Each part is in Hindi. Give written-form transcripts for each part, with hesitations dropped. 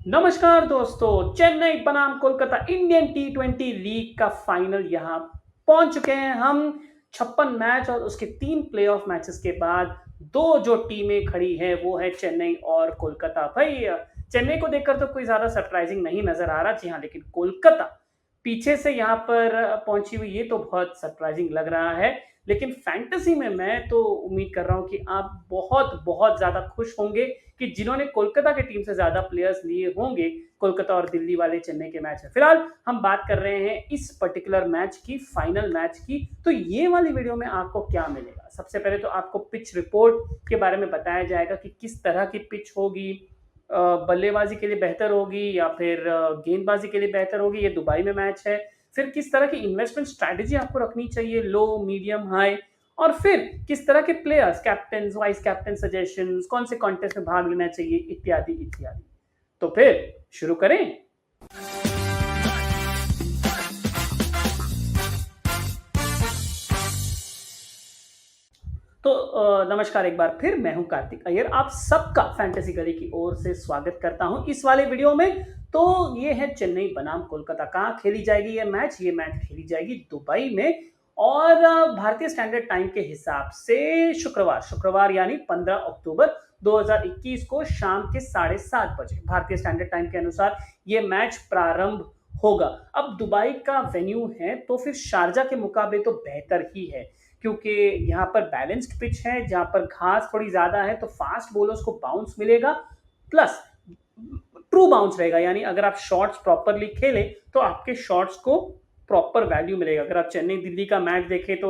नमस्कार दोस्तों, चेन्नई बनाम कोलकाता इंडियन टी20 लीग का फाइनल यहाँ पहुंच चुके हैं हम। 56 मैच और उसके 3 प्लेऑफ मैचेस के बाद दो जो टीमें खड़ी हैं वो है चेन्नई और कोलकाता। भाई, चेन्नई को देखकर तो कोई ज्यादा सरप्राइजिंग नहीं नजर आ रहा, जी हाँ, लेकिन कोलकाता पीछे से यहाँ पर पहुंची हुई, ये तो बहुत सरप्राइजिंग लग रहा है। लेकिन फैंटेसी में मैं तो उम्मीद कर रहा हूं कि आप बहुत बहुत ज्यादा खुश होंगे कि जिन्होंने कोलकाता की टीम से ज्यादा प्लेयर्स लिए होंगे कोलकाता और दिल्ली वाले चेन्नई के मैच में। फिलहाल हम बात कर रहे हैं इस पर्टिकुलर मैच की, फाइनल मैच की। तो ये वाली वीडियो में आपको क्या मिलेगा? सबसे पहले तो आपको पिच रिपोर्ट के बारे में बताया जाएगा कि किस तरह की पिच होगी, बल्लेबाजी के लिए बेहतर होगी या फिर गेंदबाजी के लिए बेहतर होगी। ये दुबई में मैच है। फिर किस तरह की इन्वेस्टमेंट स्ट्रैटेजी आपको रखनी चाहिए, लो, मीडियम, हाई। और फिर किस तरह के players, captain, vice captain suggestions, कौन से कॉन्टेस्ट में भाग लेना चाहिए, इत्यादि इत्यादि। तो फिर शुरू करें। तो नमस्कार एक बार फिर, मैं हूं कार्तिक अय्यर, आप सबका फैंटेसी गली की ओर से स्वागत करता हूं इस वाले वीडियो में। तो ये है चेन्नई बनाम कोलकाता। कहाँ खेली जाएगी ये मैच? ये मैच खेली जाएगी दुबई में। और भारतीय स्टैंडर्ड टाइम के हिसाब से शुक्रवार यानी 15 अक्टूबर 2021 को शाम के 7:30 बजे भारतीय स्टैंडर्ड टाइम के अनुसार ये मैच प्रारंभ होगा। अब दुबई का वेन्यू है तो फिर शारजा के मुकाबले तो बेहतर ही है, क्योंकि यहाँ पर बैलेंस्ड पिच है, जहाँ पर घास थोड़ी ज्यादा है, तो फास्ट बॉलर्स को बाउंस मिलेगा, प्लस ट्रू बाउंस रहेगा। यानी अगर आप शॉट्स प्रॉपरली खेले तो आपके शॉट्स को प्रॉपर वैल्यू मिलेगा। अगर आप चेन्नई दिल्ली का मैच देखें तो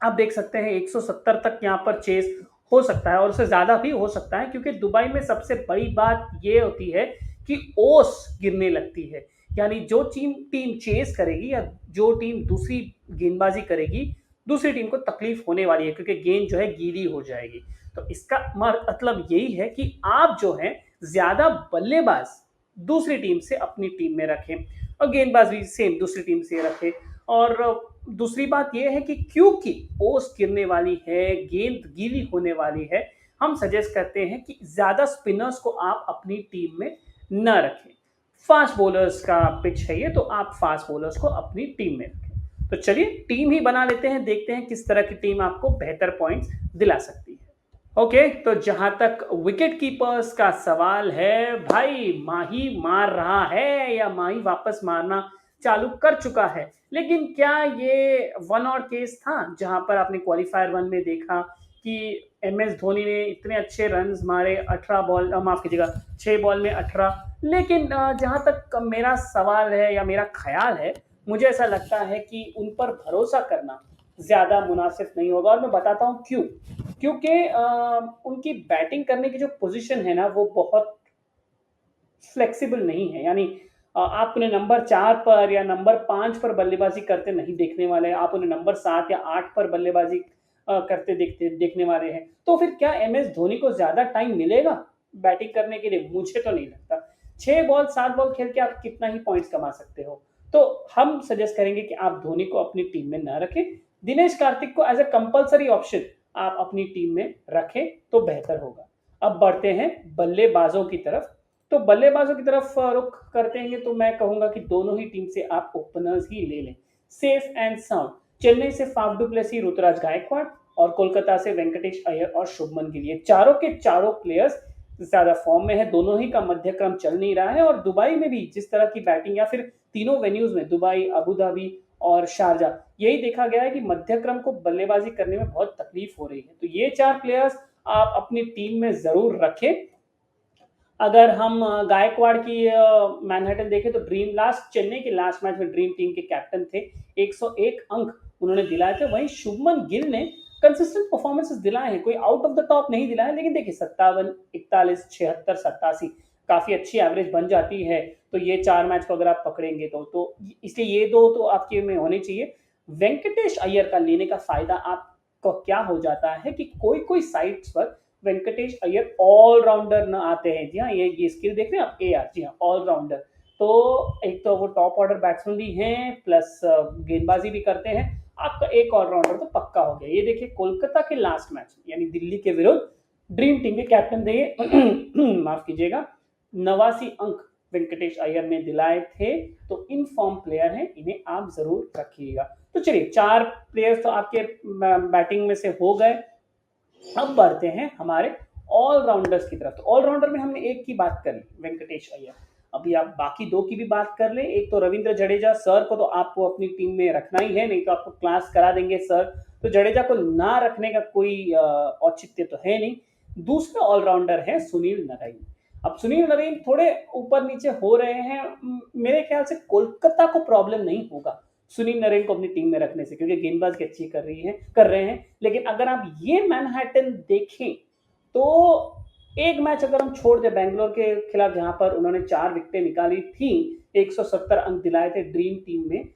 आप देख सकते हैं 170 तक यहाँ पर चेस हो सकता है और उससे ज्यादा भी हो सकता है, क्योंकि दुबई में सबसे बड़ी बात ये होती है कि ओस गिरने लगती है। यानी जो टीम चेस करेगी या जो टीम दूसरी गेंदबाजी करेगी, दूसरी टीम को तकलीफ होने वाली है, क्योंकि गेंद जो है गीली हो जाएगी। तो इसका मतलब यही है कि आप जो है ज्यादा बल्लेबाज दूसरी टीम से अपनी टीम में रखें और गेंदबाज भी सेम दूसरी टीम से रखें। और दूसरी बात यह है कि क्योंकि ओस गिरने वाली है, गेंद गीली होने वाली है, हम सजेस्ट करते हैं कि ज्यादा स्पिनर्स को आप अपनी टीम में न रखें। फास्ट बॉलर्स का पिच है ये, तो आप फास्ट बॉलर्स को अपनी टीम में रखें। तो चलिए टीम ही बना लेते हैं, देखते हैं किस तरह की टीम आपको बेहतर पॉइंट्स दिला सकती है। ओके, तो जहां तक विकेट कीपर्स का सवाल है, भाई माही मार रहा है या माही वापस मारना चालू कर चुका है। लेकिन क्या ये वन और केस था जहां पर आपने क्वालिफायर 1 में देखा कि MS धोनी ने इतने अच्छे रन्स मारे, 18 बॉल, माफ कीजिएगा, 6 बॉल में 18। लेकिन जहां तक मेरा सवाल है या मेरा ख्याल है, मुझे ऐसा लगता है कि उन पर भरोसा करना ज्यादा मुनासिब नहीं होगा, और मैं बताता हूं क्यों। क्योंकि उनकी बैटिंग करने की जो पोजीशन है ना, वो बहुत फ्लेक्सिबल नहीं है। यानी आप उन्हें नंबर 4 पर या नंबर 5 पर बल्लेबाजी करते नहीं देखने वाले हैं, आप उन्हें नंबर 7 या 8 पर बल्लेबाजी करते देखने वाले हैं। तो फिर क्या MS धोनी को ज्यादा टाइम मिलेगा बैटिंग करने के लिए? मुझे तो नहीं लगता। 6 बॉल 7 बॉल खेल के आप कितना ही पॉइंट्स कमा सकते हो। तो हम सजेस्ट करेंगे कि आप धोनी को अपनी टीम में न रखें, दिनेश कार्तिक को एज ए कंपल्सरी ऑप्शन आप अपनी टीम में रखें तो बेहतर होगा। अब बढ़ते हैं बल्लेबाजों की तरफ। तो बल्लेबाजों की तरफ रुख करते हैं तो मैं कहूंगा कि दोनों ही टीम से आप ओपनर्स ही ले लें, सेफ एंड साउंड। चेन्नई से Faf du Plessis, Ruturaj Gaikwad, और कोलकाता से वेंकटेश अय्यर और शुभमन गिल। ये चारों के चारों प्लेयर्स ज्यादा फॉर्म में है, दोनों ही का मध्य क्रम चल नहीं रहा है। और दुबई में भी जिस तरह की बैटिंग, या फिर तीनों वेन्यूज में, दुबई, अबू धाबी और शारजा, यही देखा गया है कि मध्य क्रम को बल्लेबाजी करने में बहुत तकलीफ हो रही है। तो ये 4 प्लेयर्स आप अपनी टीम में जरूर रखें। अगर हम गायकवाड़ की मैनहट्टन देखें तो ड्रीम लास्ट चेन्नई के लास्ट मैच में ड्रीम टीम के कैप्टन थे, 101 अंक उन्होंने दिलाए थे। वहीं शुभमन गिल ने कंसिस्टेंट परफॉर्मेंसेस दिलाए हैं, कोई आउट ऑफ द टॉप नहीं दिलाए, लेकिन देखिए 57, 41, 76, 87 काफी अच्छी एवरेज बन जाती है। तो ये 4 मैच को अगर आप पकड़ेंगे तो इसलिए ये दो तो आपके में होने चाहिए। वेंकटेश अय्यर का लेने का फायदा आपको क्या हो जाता है कि कोई कोई साइट्स पर वेंकटेश अय्यर ऑलराउंडर न आते हैं। जी हाँ, ये स्किल देख रहे हैं आप, AR, जी हाँ, ऑलराउंडर। तो एक तो वो टॉप ऑर्डर बैट्समैन भी हैं, प्लस गेंदबाजी भी करते हैं। आपका एक ऑलराउंडर तो पक्का हो गया। ये देखिए कोलकाता के लास्ट मैच यानी दिल्ली के विरुद्ध ड्रीम टीम के कैप्टन थे माफ कीजिएगा, 89 अंक वेंकटेश अय्यर ने दिलाए थे। तो इन फॉर्म प्लेयर हैं, इन्हें आप जरूर रखिएगा। तो चलिए 4 प्लेयर्स तो आपके बैटिंग में से हो गए। अब बढ़ते हैं हमारे ऑलराउंडर्स की तरफ। तो ऑलराउंडर में हमने एक की बात करी, वेंकटेश अय्यर। अभी आप बाकी दो की भी बात कर ले। एक तो रविंद्र जडेजा, सर को तो आपको अपनी टीम में रखना ही है, नहीं तो आपको क्लास करा देंगे सर। तो जडेजा को ना रखने का कोई औचित्य तो है नहीं। दूसरा ऑलराउंडर है सुनील नारायण। अब सुनील नारायण थोड़े ऊपर नीचे हो रहे हैं, मेरे ख्याल से कोलकाता को प्रॉब्लम नहीं होगा सुनील नारायण को अपनी टीम में रखने से, क्योंकि गेंदबाजी अच्छी कर रहे हैं। लेकिन अगर आप ये मैनहट्टन देखें तो एक मैच अगर हम छोड़ दें बैंगलोर के खिलाफ, जहां पर उन्होंने 4 विकेटें निकाली थी, 170 अंक दिलाए थे ड्रीम टीम में,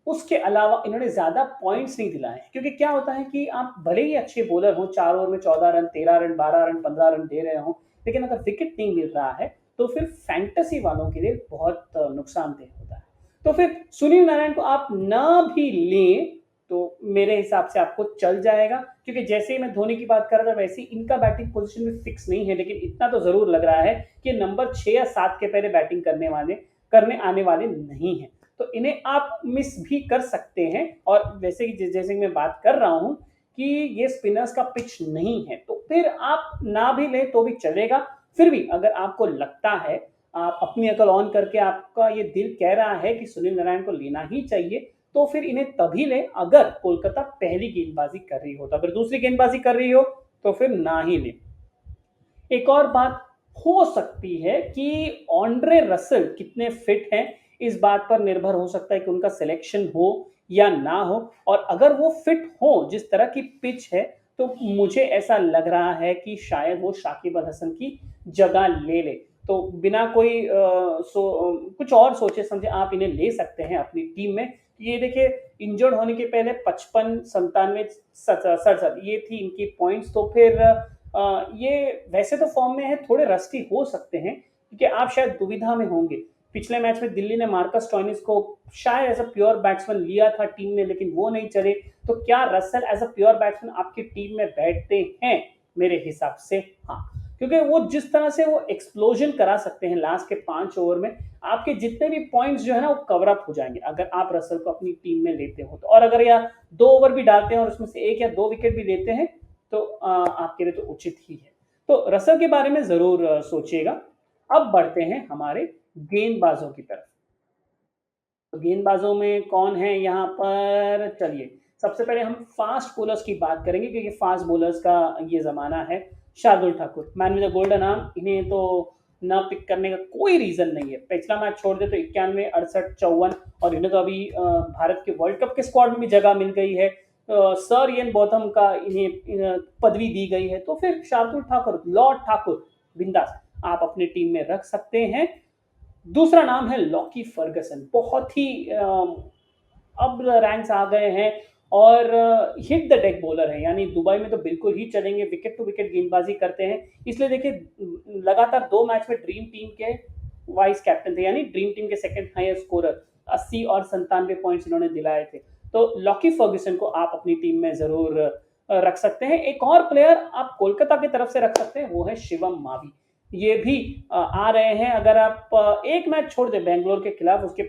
उसके अलावा इन्होंने ज्यादा पॉइंट्स नहीं दिलाए। क्योंकि क्या होता है कि आप भले ही अच्छे बॉलर हो, 4 ओवर में 14 रन, 13 रन, 12 रन, 15 रन दे रहे हो, लेकिन अगर विकेट नहीं मिल रहा है तो फिर फैंटेसी वालों के लिए बहुत नुकसानदेह होता है। तो फिर सुनील नारायण को आप ना भी लें तो मेरे हिसाब से आपको चल जाएगा। क्योंकि जैसे ही मैं धोनी की बात कर रहा था, वैसे ही इनका बैटिंग पोजीशन भी फिक्स नहीं है, लेकिन इतना तो जरूर लग रहा है कि नंबर 6 या 7 के पहले बैटिंग करने आने वाले नहीं है। तो इन्हें आप मिस भी कर सकते हैं। और जैसे कि मैं बात कर रहा हूं कि ये स्पिनर्स का पिच नहीं है, तो फिर आप ना भी लें तो भी चलेगा। फिर भी अगर आपको लगता है, आप अपनी अकल ऑन करके आपका ये दिल कह रहा है कि सुनील नारायण को लेना ही चाहिए, तो फिर इन्हें तभी लें अगर कोलकाता पहली गेंदबाजी कर रही हो। तो अगर दूसरी गेंदबाजी कर रही हो तो फिर ना ही लें। एक और बात हो सकती है कि ऑन्ड्रे रसल कितने फिट हैं, इस बात पर निर्भर हो सकता है कि उनका सिलेक्शन हो या ना हो। और अगर वो फिट हो, जिस तरह की पिच है, तो मुझे ऐसा लग रहा है कि शायद वो शाकिब अल हसन की जगह ले ले। तो बिना कोई कुछ और सोचे समझे आप इन्हें ले सकते हैं अपनी टीम में। ये देखिए, इंजर्ड होने के पहले 55, 97, 67 ये थी इनकी पॉइंट्स। तो फिर ये वैसे तो फॉर्म में है, थोड़े रस्टी हो सकते हैं, क्योंकि आप शायद दुविधा में होंगे। पिछले मैच में दिल्ली ने मार्कस स्टोइनिस को शायद एज अ प्योर बैट्समैन लिया था टीम में, लेकिन वो नहीं चले। तो क्या Russell as a pure batsman आपकी टीम में बैठते हैं? मेरे हिसाब से हाँ, क्योंकि वो जिस तरह से वो एक्सप्लोजन करा सकते हैं लास्ट के 5 ओवर में, आपके जितने भी पॉइंट्स जो है ना वो कवर अप हो जाएंगे अगर आप रसल को अपनी टीम में लेते हो तो। और अगर या 2 ओवर भी डालते हैं और उसमें से 1 या 2 विकेट भी लेते हैं तो आपके लिए तो उचित ही है। तो रसल के बारे में जरूर सोचिएगा। अब बढ़ते हैं हमारे गेंदबाजों की तरफ। तो गेंदबाजों में कौन है यहाँ पर? चलिए, सबसे पहले हम फास्ट बॉलर्स की बात करेंगे, क्योंकि फास्ट बॉलर्स का ये जमाना है। Shardul Thakur, man with the golden arm, इन्हें तो ना पिक करने का कोई रीजन नहीं है। पिछला मैच छोड़ दे तो 91, 68, 54, और इन्हें तो अभी भारत के वर्ल्ड कप के स्क्वाड में भी जगह मिल गई है। सर इयन बॉथम का इन्हें पदवी दी गई है। तो फिर शार्दुल ठाकुर, लॉर्ड ठाकुर, बिंदास आप अपनी टीम में रख सकते हैं। दूसरा नाम है लॉकी फर्गसन। बहुत ही अब रैंक्स आ गए हैं और हिट द डेक बॉलर है, यानी दुबई में तो बिल्कुल ही चलेंगे, विकेट टू विकेट गेंदबाजी करते हैं। इसलिए देखिए, लगातार 2 मैच में ड्रीम टीम के वाइस कैप्टन थे, यानी ड्रीम टीम के सेकंड हाईएस्ट स्कोरर। 80 और 97 पॉइंट्स इन्होंने दिलाए थे। तो लॉकी फर्ग्यूसन को आप अपनी टीम में जरूर रख सकते हैं। एक और प्लेयर आप कोलकाता की तरफ से रख सकते हैं, वो है शिवम मावी। ये भी आ रहे हैं। अगर आप एक मैच छोड़ दें बैंगलोर के खिलाफ, उसके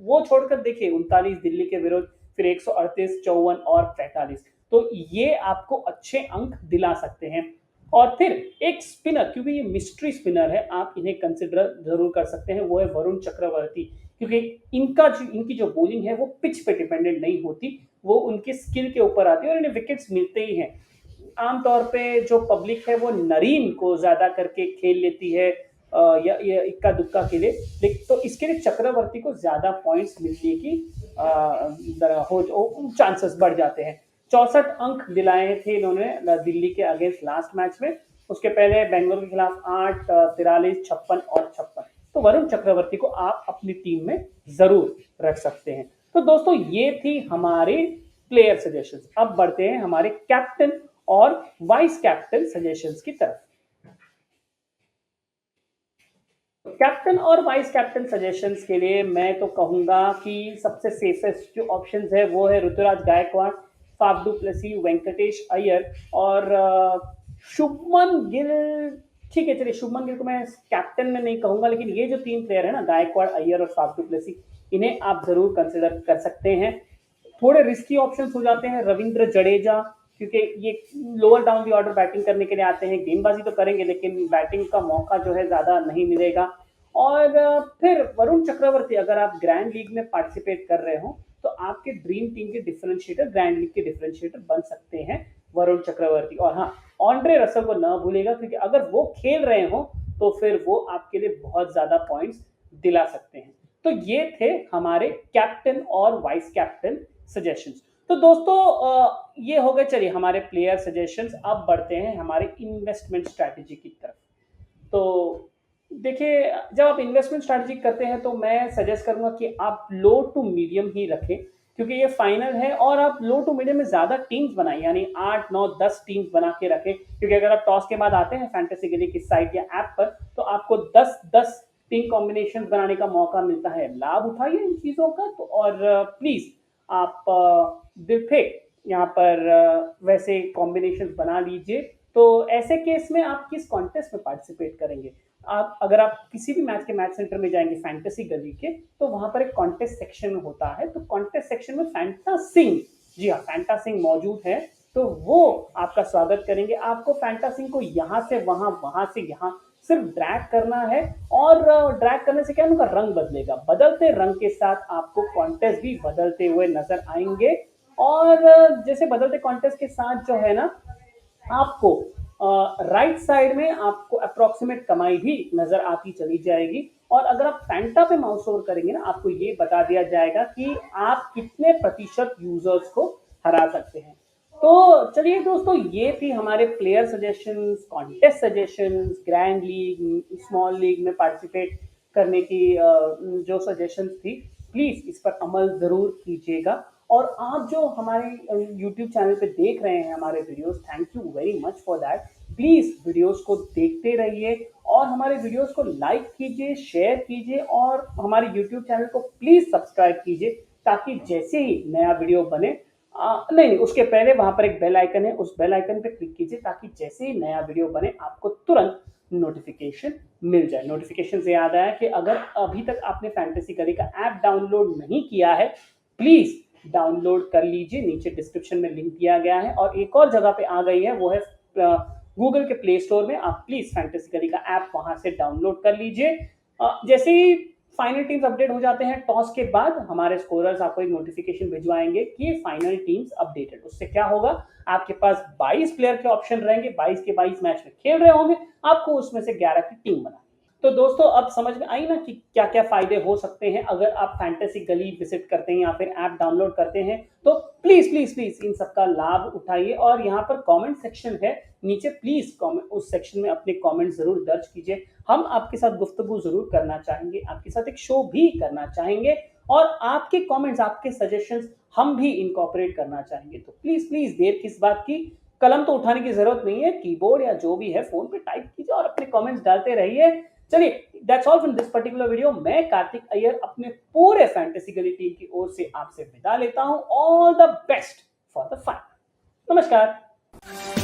वो छोड़कर देखिए 39 दिल्ली के विरुद्ध, फिर 138, 54 और 45, तो ये आपको अच्छे अंक दिला सकते हैं। और फिर एक स्पिनर, क्योंकि ये मिस्ट्री स्पिनर है, आप इन्हें कंसिडर जरूर कर सकते हैं, वो है वरुण चक्रवर्ती। क्योंकि इनकी जो बॉलिंग है वो पिच पे डिपेंडेंट नहीं होती, वो उनके स्किल के ऊपर आती है और इन्हें विकेट्स मिलते ही हैं। आमतौर पे जो पब्लिक है वो नरीन को ज्यादा करके खेल लेती है या इक्का दुक्का के लिए, लेकिन तो इसके लिए चक्रवर्ती को ज्यादा पॉइंट्स मिलने की चांसेस बढ़ जाते हैं। 64 अंक दिलाए थे इन्होंने दिल्ली के अगेंस्ट लास्ट मैच में। उसके पहले बेंगलोर के खिलाफ 8, 43, 56 और 56। तो वरुण चक्रवर्ती को आप अपनी टीम में जरूर रख सकते हैं। तो दोस्तों, ये थी हमारे प्लेयर सजेशंस। अब बढ़ते हैं हमारे कैप्टन और वाइस कैप्टन सजेशंस की तरफ। कैप्टन और वाइस कैप्टन सजेशंस के लिए मैं तो कहूंगा कि सबसे सेफेस्ट जो ऑप्शंस है वो है Ruturaj Gaikwad, Faf du Plessis, Venkatesh Iyer और शुभमन गिल। ठीक है, चलिए शुभमन गिल को मैं कैप्टन में नहीं कहूँगा, लेकिन ये जो 3 प्लेयर है ना, गायकवाड़, अय्यर और फाफ डू प्लेसी, इन्हें आप ज़रूर कंसिडर कर सकते हैं। थोड़े रिस्की ऑप्शंस हो जाते हैं रविंद्र जडेजा, क्योंकि ये lower down the order batting करने के लिए आते हैं, गेंदबाजी तो करेंगे लेकिन बैटिंग का मौका जो है ज़्यादा नहीं मिलेगा। और फिर वरुण चक्रवर्ती, अगर आप ग्रैंड लीग में पार्टिसिपेट कर रहे हो तो आपके ड्रीम टीम के डिफरेंशिएटर, ग्रैंड लीग के डिफरेंशिएटर बन सकते हैं वरुण चक्रवर्ती। और हाँ, ऑन्ड्रे रसल को ना भूलेगा, क्योंकि अगर वो खेल रहे हो तो फिर वो आपके लिए बहुत ज़्यादा पॉइंट्स दिला सकते हैं। तो ये थे हमारे कैप्टन और वाइस कैप्टन सजेशंस। तो दोस्तों ये हो गए चलिए हमारे प्लेयर सजेशंस। अब बढ़ते हैं हमारे इन्वेस्टमेंट स्ट्रैटेजी की तरफ। तो देखिए, जब आप इन्वेस्टमेंट स्ट्रैटेजी करते हैं तो मैं सजेस्ट करूंगा कि आप लो टू मीडियम ही रखें, क्योंकि ये फाइनल है। और आप लो टू मीडियम में ज़्यादा टीम्स बनाएं, यानी 8, 9, 10 टीम्स बना के रखें, क्योंकि अगर आप टॉस के बाद आते हैं फैंटेसी गली की साइट या ऐप पर तो आपको 10-10 टीम कॉम्बिनेशन बनाने का मौका मिलता है। लाभ उठाइए इन चीज़ों का। तो और प्लीज़ आप दिल फेंक यहाँ पर वैसे कॉम्बिनेशन बना लीजिए। तो ऐसे केस में आप किस कॉन्टेस्ट में पार्टिसिपेट करेंगे? अगर आप किसी भी मैच के मैच सेंटर में जाएंगे फैंटेसी गली के, तो वहां पर एक कॉन्टेस्ट सेक्शन होता है। तो कॉन्टेस्ट सेक्शन में फैंटासिंग, जी हाँ, फैंटासिंग मौजूद है। तो वो आपका स्वागत करेंगे। आपको फैंटासिंग को यहाँ से वहां, वहां से यहाँ सिर्फ ड्रैग करना है। और ड्रैग करने से क्या उनका रंग बदलेगा, बदलते रंग के साथ आपको कॉन्टेस्ट भी बदलते हुए नजर आएंगे। और जैसे बदलते कॉन्टेस्ट के साथ जो है ना, आपको राइट साइड में आपको अप्रोक्सीमेट कमाई भी नजर आती चली जाएगी। और अगर आप फैंटा पे माउस ओवर करेंगे ना, आपको ये बता दिया जाएगा कि आप कितने प्रतिशत यूजर्स को हरा सकते हैं। तो चलिए दोस्तों, ये थी हमारे player suggestions, contest suggestions, grand league, small league में पार्टिसिपेट करने की जो सजेशंस थी। प्लीज इस पर अमल जरूर कीजिएगा। और आप जो हमारे YouTube चैनल पे देख रहे हैं हमारे videos, thank you very much for that. Please videos को देखते रहिए और हमारे वीडियोस को लाइक कीजिए, शेयर कीजिए और हमारे YouTube चैनल को प्लीज़ सब्सक्राइब कीजिए, ताकि जैसे ही नया वीडियो बने नहीं, उसके पहले वहाँ पर एक बेल आइकन है, उस बेल आइकन पे क्लिक कीजिए, ताकि जैसे ही नया वीडियो बने आपको तुरंत नोटिफिकेशन मिल जाए। नोटिफिकेशन से याद आया कि अगर अभी तक आपने फैंटेसी गली का ऐप डाउनलोड नहीं किया है, प्लीज़ डाउनलोड कर लीजिए। नीचे डिस्क्रिप्शन में लिंक दिया गया है। और एक और जगह पे आ गई है, वो है गूगल के प्ले स्टोर में। आप प्लीज फैंटेसी गली का ऐप वहां से डाउनलोड कर लीजिए। जैसे ही फाइनल टीम्स अपडेट हो जाते हैं टॉस के बाद, हमारे स्कोरर्स आपको एक नोटिफिकेशन भिजवाएंगे कि ये फाइनल टीम्स अपडेटेड। उससे क्या होगा, आपके पास 22 प्लेयर के ऑप्शन रहेंगे, 22 के 22 मैच में खेल रहे होंगे, आपको उसमें से 11 की टीम बनानी। तो दोस्तों, अब समझ में आई ना कि क्या क्या फायदे हो सकते हैं अगर आप फैंटेसी गली विजिट करते हैं या फिर ऐप डाउनलोड करते हैं। तो प्लीज प्लीज प्लीज इन सबका लाभ उठाइए। और यहाँ पर कमेंट सेक्शन है नीचे, प्लीज उस सेक्शन में अपने कमेंट जरूर दर्ज कीजिए। हम आपके साथ गुफ्तगू जरूर करना चाहेंगे, आपके साथ एक शो भी करना चाहेंगे। और आपके कमेंट्स, आपके सजेशंस हम भी इनकॉर्पोरेट करना चाहेंगे। तो प्लीज प्लीज देर किस बात की, कलम तो उठाने की जरूरत नहीं है, कीबोर्ड या जो भी है फोन पे टाइप कीजिए और अपने कमेंट्स डालते रहिए। चलिए, that's all from this particular video. मैं कार्तिक अय्यर अपने पूरे फैंटेसी गली टीम की ओर से आपसे विदा लेता हूं। All the best for the final. नमस्कार।